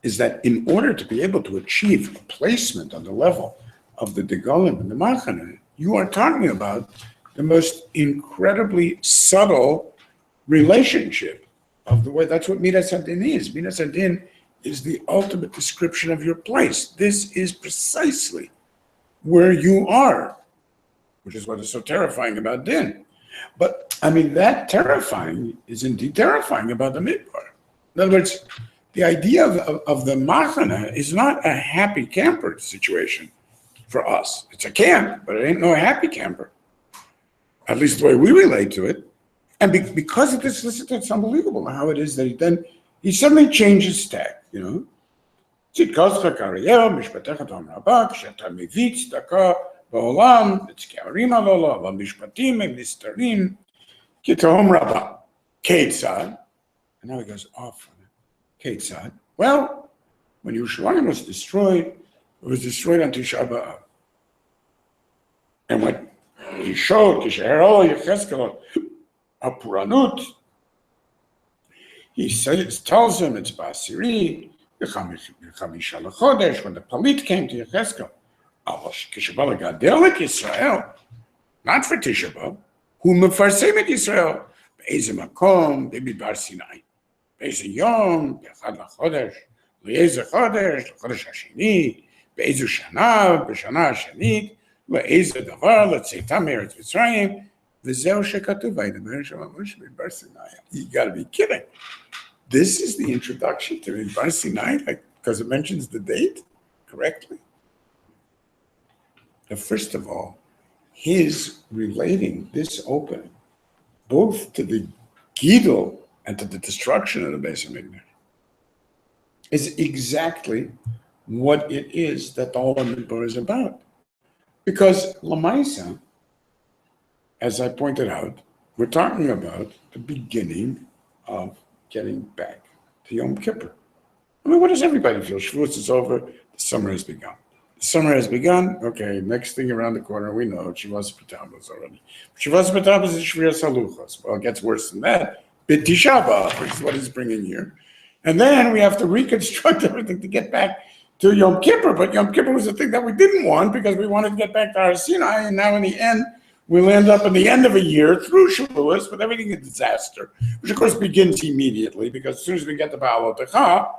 is that in order to be able to achieve a placement on the level of the Degolim and the Machane, you are talking about the most incredibly subtle relationship of the way. That's what Midas Hadin is. Midas Hadin is the ultimate description of your place. This is precisely where you are, which is what is so terrifying about Din. But, I mean, that terrifying is indeed terrifying about the Midbar. In other words, the idea of the Machana is not a happy camper situation for us. It's a camp, but it ain't no happy camper. At least the way we relate to it. And because of this, listen, it's unbelievable how it is that he suddenly changes tack, you know. Tzidkozcha kariyah, mishpatecha tom rabah, kshe'ata mivitz daka ba'olam, etzkearim alola, v'mishpatim em nistarim, ki tohom rabah. Ketzad. And now he goes off on it. Ketzad. Well, when Yerushalayim was destroyed, it was destroyed on Tisha B'Av. And what he showed, Kisheherol Yechezkel, Apuranut, he tells him it's Basiri, Chamisha Lechodesh, when the Palit came to Yechezkel, Kishabala Gadelik Israel, not for Tisha B'Av, who mefarsim et Israel, Be'ezim Makom, Bamidbar Sinai, Be'ezim Yom, Be'echad Lechodesh, Le'ezeh Chodesh, Lechodesh Hashini, Be'ezu Shana, Be'shana Hashanit, Le'ezeh Davar, Le'tzeitam Eretz Mitzrayim, V'zeu shekatuv v'aydaber shalom Moshe B'midbar Sinai. You got to be kidding. This is the introduction to B'midbar Sinai, like, because it mentions the date correctly. Now, first of all, his relating this opening both to the Gidul and to the destruction of the Beis HaMikdash is exactly what it is that the whole Bamidbar is about. Because Lamaisa, as I pointed out, we're talking about the beginning of getting back to Yom Kippur. I mean, what does everybody feel? Shavuot is over, the summer has begun. The summer has begun, okay, next thing around the corner, we know, Shavuot B'Tammuz already. Shavuot B'Tammuz is Shviras Haluchos. Well, it gets worse than that. B'Tisha B'Av, which is what he's bringing here. And then we have to reconstruct everything to get back to Yom Kippur. But Yom Kippur was the thing that we didn't want because we wanted to get back to Har Sinai, and now in the end, we'll end up in the end of a year through Shavuos with everything a disaster, which of course begins immediately because as soon as we get to Ba'al Otecha,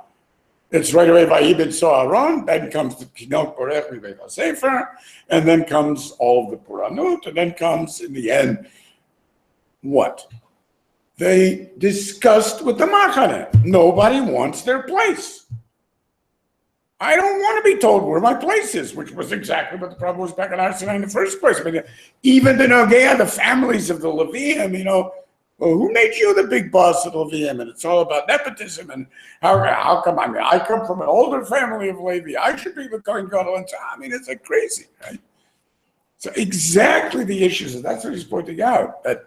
it's right away Vayibid So'aron, then comes the Kinot Borech Mibeit HaSefer, and then comes all of the Puranut, and then comes in the end, what? They discussed with the Machane. Nobody wants their place. I don't want to be told where my place is, which was exactly what the problem was back in Har Sinai in the first place. I mean, even the Nogea, the families of the Leviim, you know, well, who made you the big boss of the Leviim? And it's all about nepotism. And how come, I mean, I come from an older family of Levi. I should be the Kohen Gadol. And so, I mean, it's like crazy, right? So exactly the issues, and that's what he's pointing out, that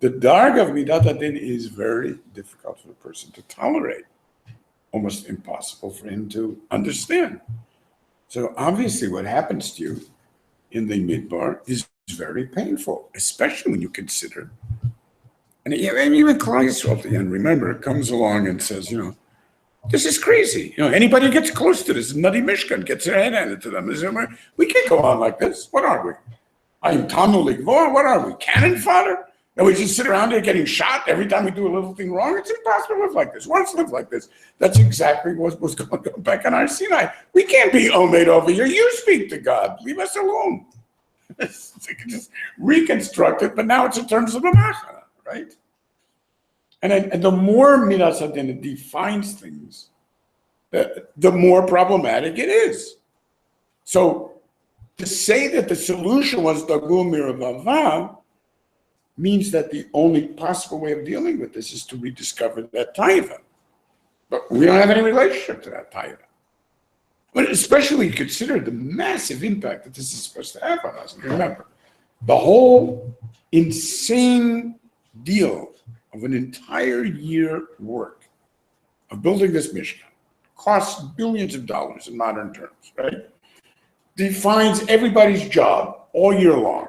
the darg of Midat Hadin is very difficult for a person to tolerate. Almost impossible for him to understand. So obviously what happens to you in the Midbar is very painful, especially when you consider, And even Klal Yisrael at the end, remember, comes along and says, this is crazy. Anybody gets close to this nutty Mishkan gets their head handed to them. We can't go on like this. What are we? I'm Tamil Ligvor. What are we? Cannon fodder? And we just sit around here getting shot every time we do a little thing wrong? It's impossible to live like this. Once live like this. That's exactly what was going on back on our Sinai. We can't be Omed over here. You speak to God. Leave us alone. They can just reconstruct it, but now it's in terms of the Machana, right? And the more Midas Hadin defines things, the more problematic it is. So to say that the solution was Dagum Miravav means that the only possible way of dealing with this is to rediscover that taiva. But we don't have any relationship to that taiva. But especially consider the massive impact that this is supposed to have on us. And remember, the whole insane deal of an entire year work of building this Mishkan costs billions of dollars in modern terms, right? Defines everybody's job all year long.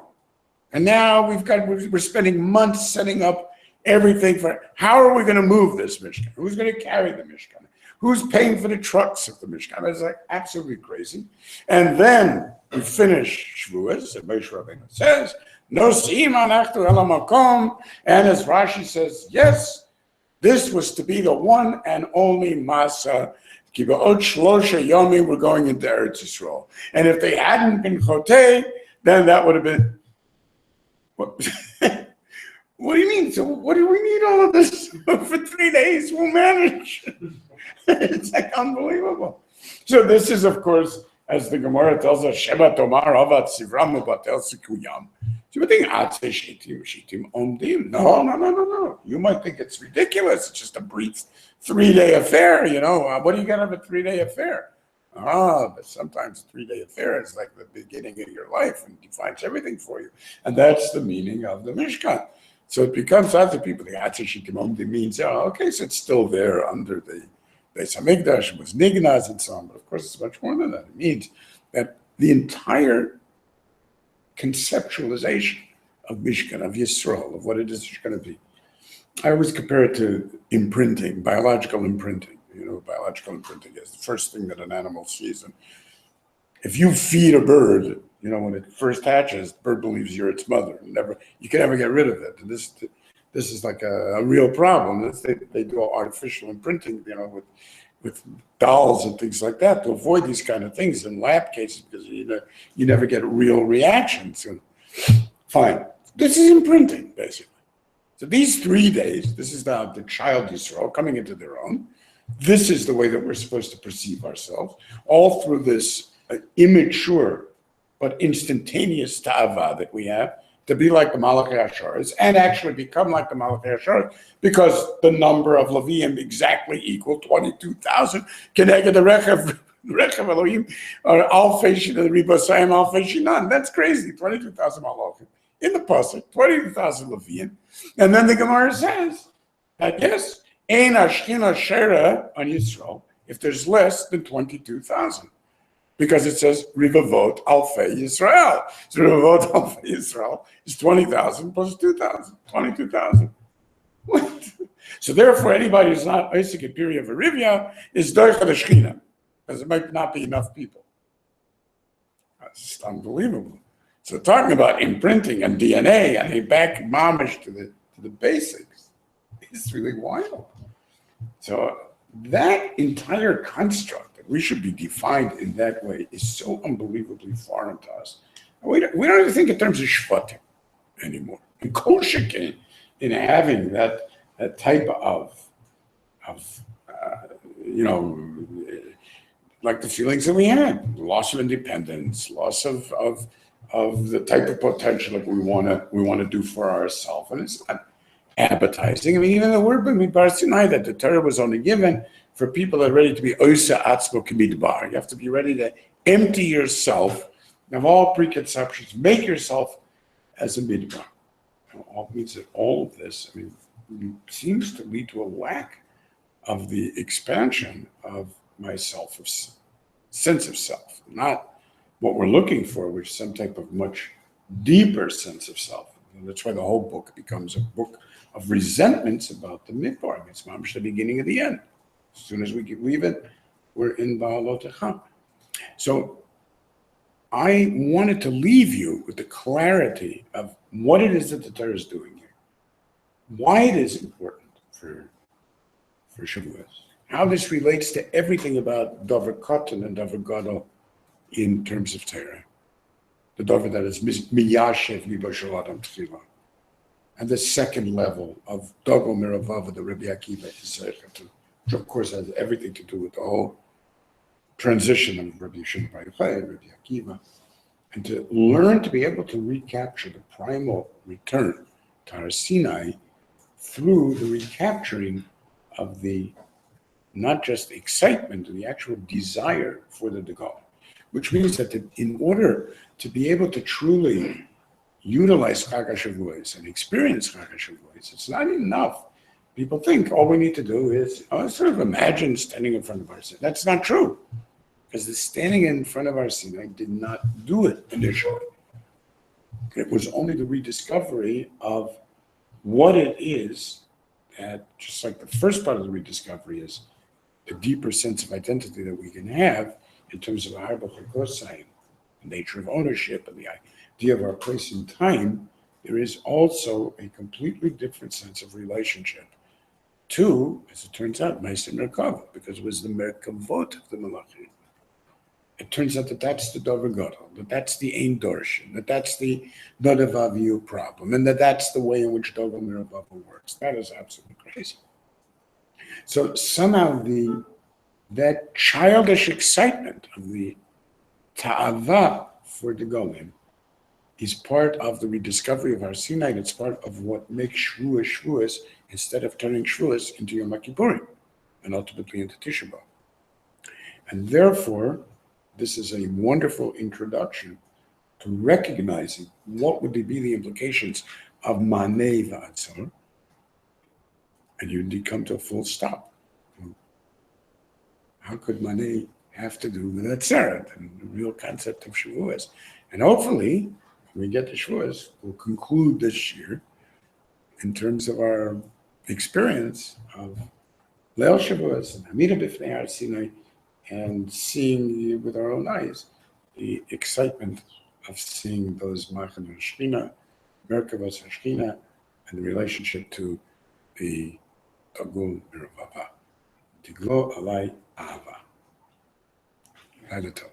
And now we're spending months setting up everything for how are we going to move this Mishkan? Who's going to carry the Mishkan? Who's paying for the trucks of the Mishkan? It's like absolutely crazy. And then we finish Shavuot, and Moshe Rabbeinu says, Nosim anachnu el hamakom, and as Rashi says, yes, this was to be the one and only Masa. Ki ba'od shlosha yomim, we're going into Eretz Yisrael. And if they hadn't been chotei, then that would have been. What do you mean? So what do we need all of this for 3 days? We'll manage. It's like unbelievable. So this is, of course, as the Gemara tells us, Sheba Tomar Avat Sivram Batel Sikuyam. Do you think Shitim Omdim? No. You might think it's ridiculous. It's just a brief 3-day affair, What do you get out of a 3-day affair? But sometimes a 3-day affair is like the beginning of your life and defines everything for you. And that's the meaning of the Mishkan. So it becomes other people, the Shitim Omdim means, okay, so it's still there under the Beis Hamikdash, it was Nignaz and so on, but of course it's much more than that. It means that the entire conceptualization of Mishkan, of Yisrael, of what it is going to be. I always compare it to imprinting, biological imprinting. Biological imprinting is the first thing that an animal sees. And if you feed a bird, when it first hatches, the bird believes you're its mother. You can never get rid of it. And this is like a real problem. They do artificial imprinting, with dolls and things like that to avoid these kind of things in lab cases because you never get real reactions. Fine. This is imprinting, basically. So these 3 days, this is now the child Yisrael coming into their own. This is the way that we're supposed to perceive ourselves, all through this immature but instantaneous ta'ava that we have, to be like the Malachi Asharis and actually become like the Malachi Asharis because the number of Leviim exactly equal 22,000. Keneged the Rechav Elohim or Alfei Ribosayim Alfei Shinan. That's crazy. 22,000 Malachim in the pasuk, 22,000 Leviim, and then the Gemara says that yes, Ein Ashkina Shera on Yisrael if there's less than 22,000. Because it says Rivavot Alfei Yisrael. So Rivavot Alfei Yisrael is 20,000 plus 2,000, 22,000. What? So therefore, anybody who's not Isaac at Piri of Arivia is Doicha the Shechina, because it might not be enough people. That's just unbelievable. So talking about imprinting and DNA and back mamish to the basics is really wild. So that entire construct, we should be defined in that way, is so unbelievably foreign to us. We don't even think in terms of shvatim anymore. And kol shekein in having that type of like the feelings that we had, loss of independence, loss of the type of potential that we want to do for ourselves, and it's not appetizing. I mean, even the word Bamidbar Sinai that the Torah was only given for people that are ready to be oisa atzmo k'midbar. You have to be ready to empty yourself of all preconceptions, make yourself as a midbar. All means that all of this, seems to lead to a lack of the expansion of my sense of self, not what we're looking for, which is some type of much deeper sense of self. And that's why the whole book becomes a book of resentments about the midbar. It's mamish the beginning of the end. As soon as we leave it, we're in Ba'alotecha. So I wanted to leave you with the clarity of what it is that the Torah is doing here, why it is important for Shavuot, how this relates to everything about Dover Kotten and Dover Gadol in terms of Torah. The Dover that is Miyashev Libo Shel Adam Tchila. And the second level of Dogo Miravav, the Rabbi Akiva is, which of course has everything to do with the whole transition of Rabbi Shimon Bar Yochai, Rabbi Akiva, and to learn to be able to recapture the primal return to Har Sinai through the recapturing of the not just excitement, the actual desire for the Degal, which means that in order to be able to truly utilize Chag HaShavuos and experience Chag HaShavuos, it's not enough. People think all we need to do is sort of imagine standing in front of Har Sinai. That's not true, because the standing in front of Har Sinai did not do it initially. It was only the rediscovery of what it is that, just like the first part of the rediscovery is a deeper sense of identity that we can have in terms of Har B'Chokosai, the nature of ownership and the idea of our place in time. There is also a completely different sense of relationship to, as it turns out, Ma'aseh Merkava, because it was the Merkavot of the Malachim. It turns out that that's the Dover Gadol, that that's the Ein Dorshin, that that's the Nodavaviu problem, and that's the way in which Dover Mirabava works. That is absolutely crazy. So somehow that childish excitement of the Ta'ava for the Golim is part of the rediscovery of Har Sinai. It's part of what makes Shavuos instead of turning Shavuos into Yom Kippurim and ultimately into Tisha B'Av. And therefore, this is a wonderful introduction to recognizing what would be the implications of Manei V'Atzor, and you indeed come to a full stop. How could Manei have to do with Atzeret and the real concept of Shavuos? And hopefully, when we get to Shavuos, we'll conclude this year in terms of our experience of Leil Shavuos and Hamida B'fnei Har Sinai, and seeing with our own eyes the excitement of seeing those Machan Shechina, Merkavos Shechina, and the relationship to the Tagul Mirvava. Tiglo Alai Ava. Laila Tov.